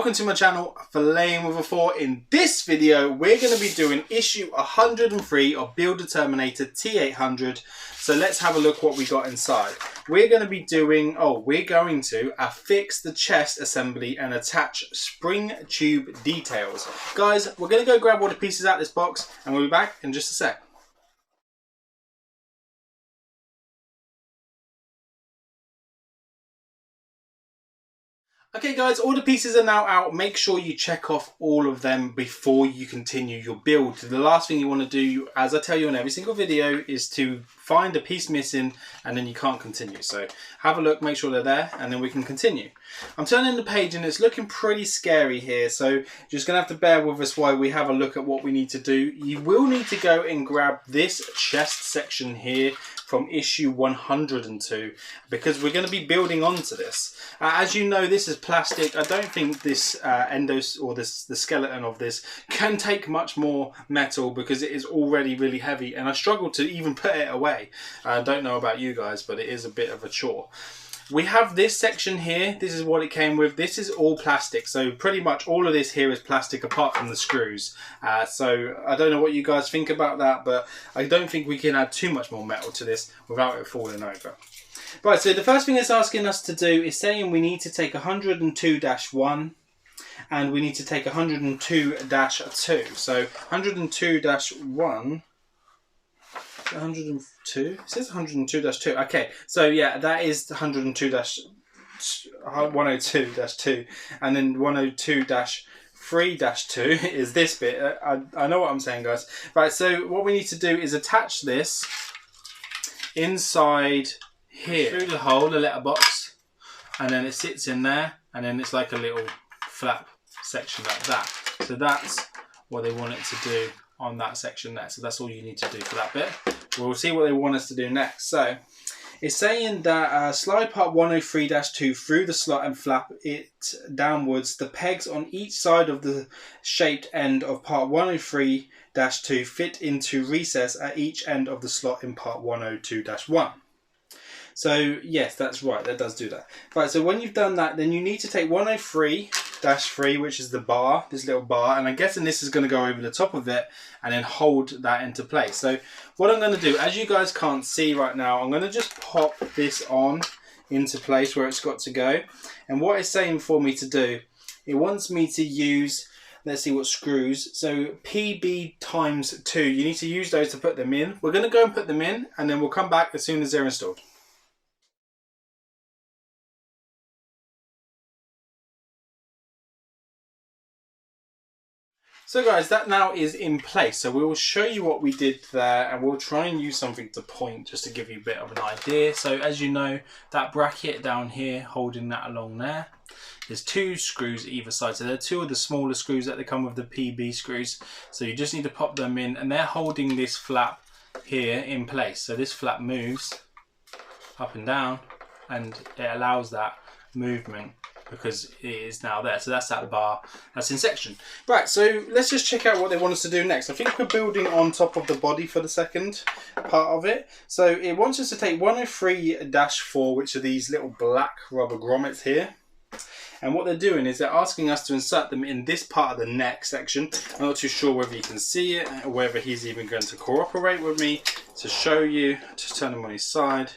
welcome to my channel, Filleting with a 4. In this video, we're going to be doing issue 103 of Build the Terminator T-800. So let's have a look what we got inside. We're going to be doing, we're going to affix the chest assembly and attach spring tube details. Guys, we're going to go grab all the pieces out of this box and we'll be back in just a sec. Okay guys, all the pieces are now out. Make sure you check off all of them before you continue your build. The last thing you want to do, as I tell you in every single video, is to find a piece missing and then you can't continue. So have a look, make sure they're there, and then we can continue. I'm turning the page and it's looking pretty scary here, so you're just going to have to bear with us while we have a look at what we need to do. You will need to go and grab this chest section here from issue 102 because we're going to be building onto this. As you know, this is plastic. I don't think this the skeleton of this can take much more metal because it is already really heavy, and I struggle to even put it away. I don't know about you guys, but it is a bit of a chore. We have this section here. This is what it came with. This is all plastic, so pretty much all of this here is plastic apart from the screws. So I don't know what you guys think about that, but I don't think we can add too much more metal to this without it falling over. Right, so the first thing it's asking us to do is saying we need to take 102-1 and we need to take 102-2. So 102-1... 102? It says 102-2. Okay, so yeah, that is 102-2, and then 102-3-2 is this bit. I know what I'm saying, guys. Right, so what we need to do is attach this inside here through the hole, the letterbox, and then it sits in there, and then it's like a little flap section like that. So that's what they want it to do on that section there. So that's all you need to do for that bit. We'll see what they want us to do next. So it's saying that slide part 103-2 through the slot and flap it downwards. The pegs on each side of the shaped end of part 103-2 fit into recess at each end of the slot in part 102-1. So yes, that's right, that does do that. Right, so when you've done that, then you need to take 103-3, which is the bar, this little bar, and I'm guessing this is going to go over the top of it and then hold that into place. So what I'm going to do, as you guys can't see right now, I'm going to just pop this on into place where it's got to go. And what it's saying for me to do, it wants me to use, let's see what screws, so PB times 2. You need to use those to put them in. We're going to go and put them in and then we'll come back as soon as they're installed. So guys, that now is in place. So we will show you what we did there and we'll try and use something to point just to give you a bit of an idea. So as you know, that bracket down here holding that along there, there's 2 screws either side. So they're 2 of the smaller screws that they come with the PB screws. So you just need to pop them in and they're holding this flap here in place. So this flap moves up and down and it allows that movement because it is now there. So that's that bar that's in section. Right, so let's just check out what they want us to do next. I think we're building on top of the body for the second part of it. So it wants us to take 103-4, which are these little black rubber grommets here. And what they're doing is they're asking us to insert them in this part of the neck section. I'm not too sure whether you can see it or whether he's even going to cooperate with me to show you. Just turn him on his side.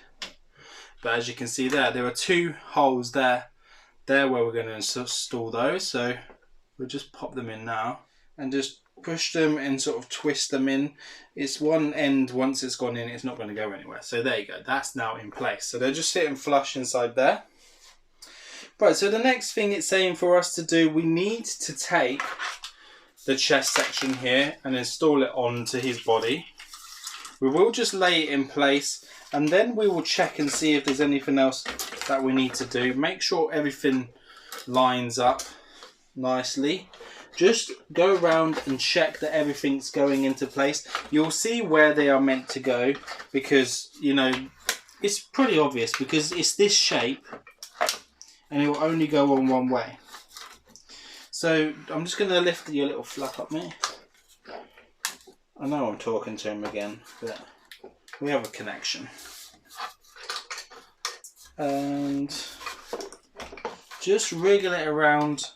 But as you can see there are 2 holes there where we're going to install those. So we'll just pop them in now and just push them and sort of twist them in. It's one end, once it's gone in, it's not going to go anywhere. So there you go, that's now in place. So they're just sitting flush inside there. Right, so the next thing it's saying for us to do, we need to take the chest section here and install it onto his body. We will just lay it in place and then we will check and see if there's anything else that we need to do. Make sure everything lines up nicely. Just go around and check that everything's going into place. You'll see where they are meant to go because, you know, it's pretty obvious because it's this shape and it will only go on one way. So I'm just going to lift your little flap up, mate. I know I'm talking to him again, but we have a connection. And just wriggle it around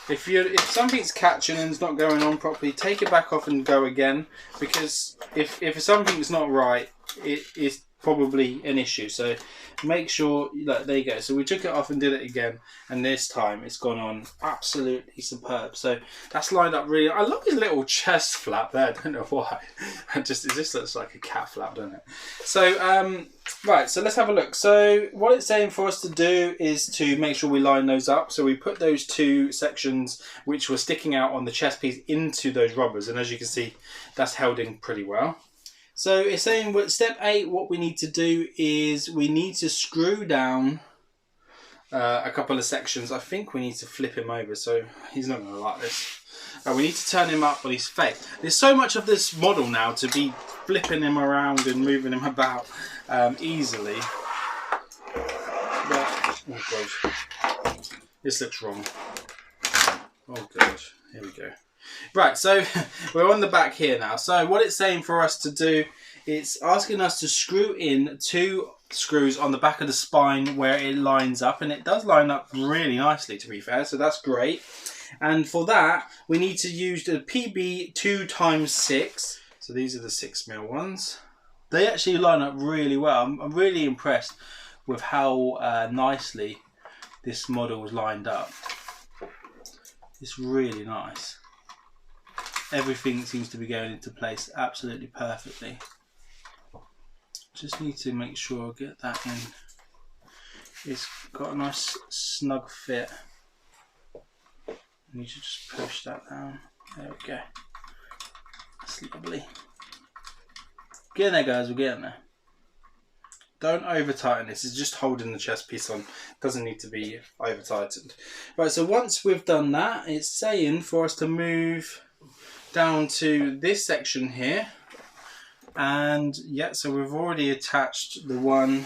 If something's catching and it's not going on properly, take it back off and go again, because if something's not right, it is probably an issue. So make sure that, there you go. So we took it off and did it again, and this time it's gone on absolutely superb. So that's lined up really. I love his little chest flap there. I don't know why. It just looks like a cat flap, doesn't it? So right, so let's have a look. So what it's saying for us to do is to make sure we line those up. So we put those two sections which were sticking out on the chest piece into those rubbers, and as you can see, that's held in pretty well. So it's saying with step 8, what we need to do is we need to screw down a couple of sections. I think we need to flip him over, so he's not going to like this. We need to turn him up on his face. There's so much of this model now to be flipping him around and moving him about easily. But, oh god, this looks wrong. Oh god, here we go. Right, so we're on the back here now. So what it's saying for us to do, it's asking us to screw in 2 screws on the back of the spine where it lines up, and it does line up really nicely, to be fair, so that's great. And for that, we need to use the PB 2x6. So these are the 6mm ones. They actually line up really well. I'm really impressed with how nicely this model was lined up. It's really nice. Everything seems to be going into place absolutely perfectly. Just need to make sure I get that in. It's got a nice snug fit. I need to just push that down. There we go. That's lovely. Get in there, guys, we're getting there. Don't over tighten this, it's just holding the chest piece on. Doesn't need to be over tightened. Right, so once we've done that, it's saying for us to move down to this section here, and yeah, so we've already attached the one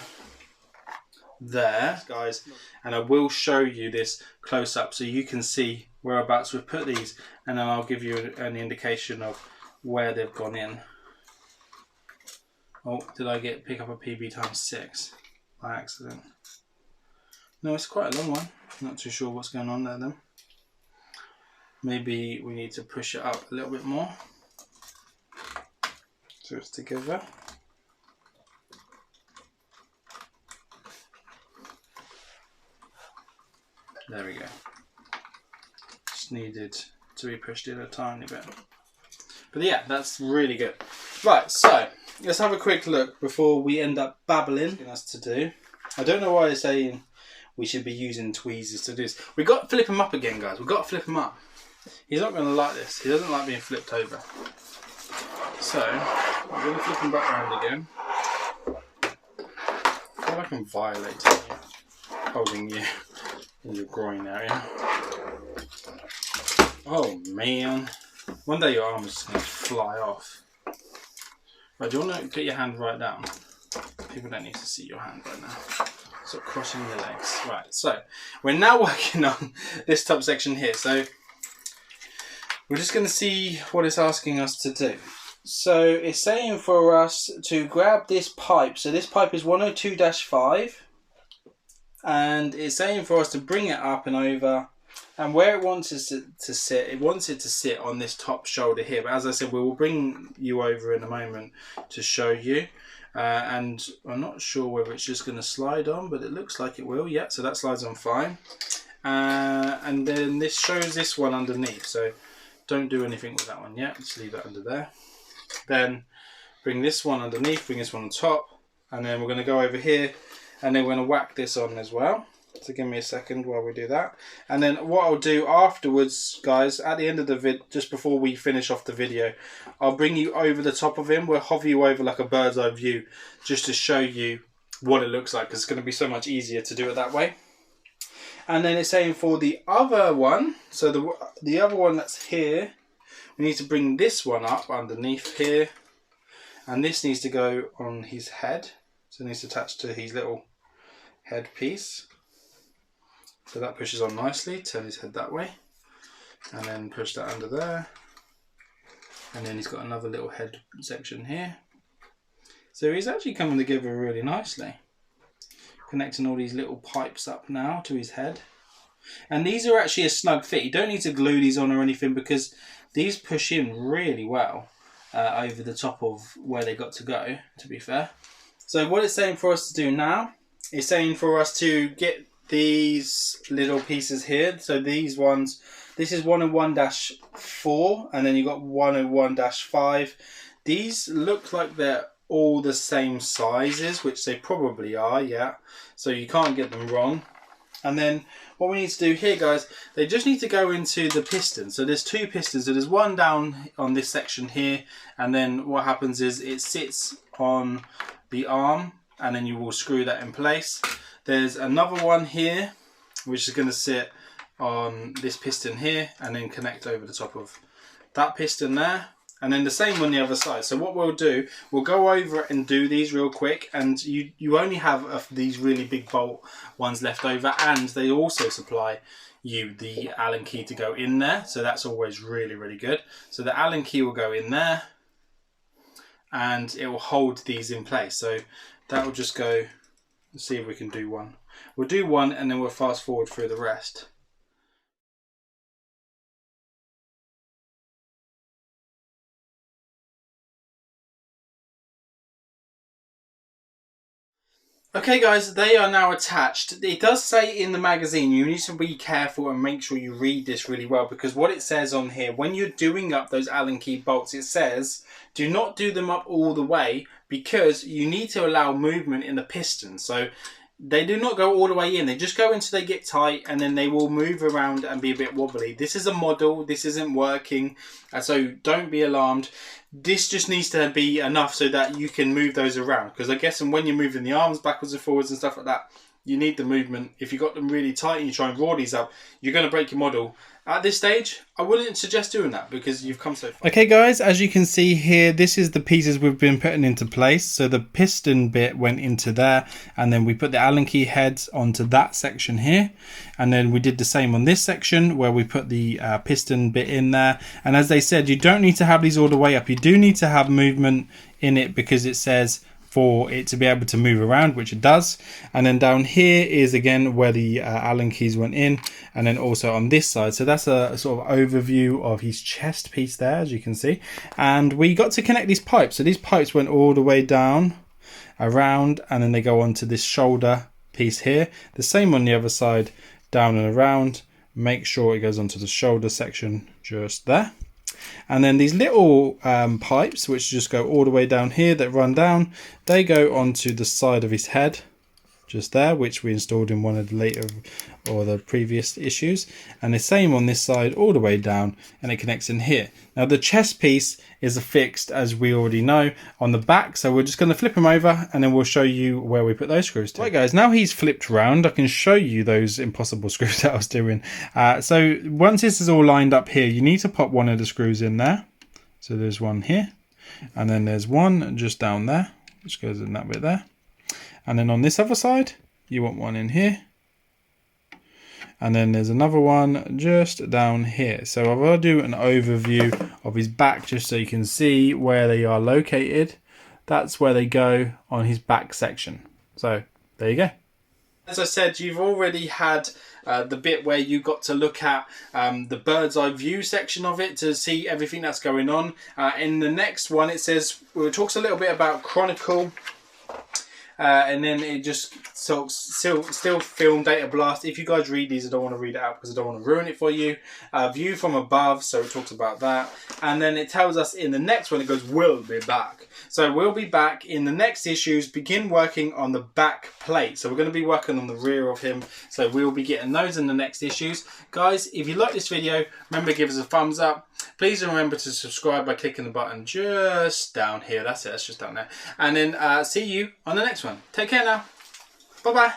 there, guys, and I will show you this close up so you can see whereabouts we've put these, and then I'll give you an indication of where they've gone in. Oh, did I pick up a PB times 6 by accident? No, it's quite a long one. Not too sure what's going on there then. Maybe we need to push it up a little bit more so it's together. There we go. Just needed to be pushed in a tiny bit. But yeah, that's really good. Right, so let's have a quick look before we end up babbling. Us to do. I don't know why it's saying we should be using tweezers to do this. We've got to flip him up again, guys. We've got to flip him up. He's not going to like this. He doesn't like being flipped over. So, I'm going to flip him back around again. I feel like I'm violating you. Holding you in your groin area. Oh, man. One day your arm is just going to fly off. Right, do you want to get your hand right down? People don't need to see your hand right now. So crossing your legs. Right, so we're now working on this top section here. So we're just going to see what it's asking us to do. So it's saying for us to grab this pipe. So this pipe is 102-5. And it's saying for us to bring it up and over. And where it wants us to sit, it wants it to sit on this top shoulder here. But as I said, we will bring you over in a moment to show you. And I'm not sure whether it's just going to slide on, but it looks like it will. Yeah, so that slides on fine. And then this shows this one underneath. So don't do anything with that one yet. Just leave that under there. Then bring this one underneath, bring this one on top. And then we're going to go over here. And then we're going to whack this on as well. So give me a second while we do that. And then what I'll do afterwards, guys, at the end of the vid, just before we finish off the video, I'll bring you over the top of him. We'll hover you over like a bird's eye view just to show you what it looks like, because it's going to be so much easier to do it that way. And then it's saying for the other one, so the other one that's here, we need to bring this one up underneath here. And this needs to go on his head. So it needs to attach to his little head piece. So that pushes on nicely, turn his head that way, and then push that under there. And then he's got another little head section here. So he's actually coming together really nicely. Connecting all these little pipes up now to his head. And these are actually a snug fit. You don't need to glue these on or anything because these push in really well over the top of where they got to go, to be fair. So what it's saying for us to do now, it's saying for us to get these little pieces here. So these ones, this is 101-4 and then you got 101-5. These look like they're all the same sizes, which they probably are, yeah. So you can't get them wrong. And then what we need to do here, guys, they just need to go into the piston. So there's two pistons. So there's one down on this section here, and then what happens is it sits on the arm, and then you will screw that in place. There's another one here, which is going to sit on this piston here, and then connect over the top of that piston there. And then the same on the other side. So what we'll do, we'll go over and do these real quick. And you only have these really big bolt ones left over. And they also supply you the Allen key to go in there. So that's always really, really good. So the Allen key will go in there. And it will hold these in place. So that will just go, let's see if we can do one. We'll do one and then we'll fast forward through the rest. Okay guys, they are now attached. It does say in the magazine, you need to be careful and make sure you read this really well, because what it says on here, when you're doing up those Allen key bolts, it says, do not do them up all the way because you need to allow movement in the piston. So they do not go all the way in. They just go until they get tight and then they will move around and be a bit wobbly. This is a model. This isn't working. So don't be alarmed. This just needs to be enough so that you can move those around. Because I guess when you're moving the arms backwards and forwards and stuff like that, you need the movement. If you've got them really tight and you try and raw these up, you're going to break your model. At this stage, I wouldn't suggest doing that because you've come so far. Okay guys, as you can see here, this is the pieces we've been putting into place. So the piston bit went into there, and then we put the Allen key heads onto that section here. And then we did the same on this section where we put the piston bit in there. And as they said, you don't need to have these all the way up. You do need to have movement in it because it says for it to be able to move around, which it does. And then down here is again where the Allen keys went in, and then also on this side. So that's a sort of overview of his chest piece there, as you can see. And we got to connect these pipes. So these pipes went all the way down around, and then they go onto this shoulder piece here. The same on the other side, down and around. Make sure it goes onto the shoulder section just there. And then these little pipes, which just go all the way down here that run down, they go onto the side of his head just there, which we installed in one of the later or the previous issues. And the same on this side all the way down, and it connects in here. Now the chest piece is affixed, as we already know, on the back, so we're just going to flip him over and then we'll show you where we put those screws to. Right guys, now he's flipped round, I can show you those impossible screws that I was doing. So once this is all lined up here, you need to pop one of the screws in there. So there's one here, and then there's one just down there, which goes in that bit there. And then on this other side, you want one in here. And then there's another one just down here. So I'm going to do an overview of his back just so you can see where they are located. That's where they go on his back section. So there you go. As I said, you've already had the bit where you got to look at the bird's eye view section of it to see everything that's going on. In the next one, it says, it talks a little bit about Chronicle. And then it just talks still film data blast. If you guys read these, I don't want to read it out because I don't want to ruin it for you. View from above, so it talks about that. And then it tells us in the next one, it goes, we'll be back. So we'll be back in the next issues, begin working on the back plate. So we're going to be working on the rear of him. So we'll be getting those in the next issues. Guys, if you like this video, remember, give us a thumbs up. Please remember to subscribe by clicking the button just down here. That's it, that's just down there. And then see you on the next one. Take care now. Bye-bye.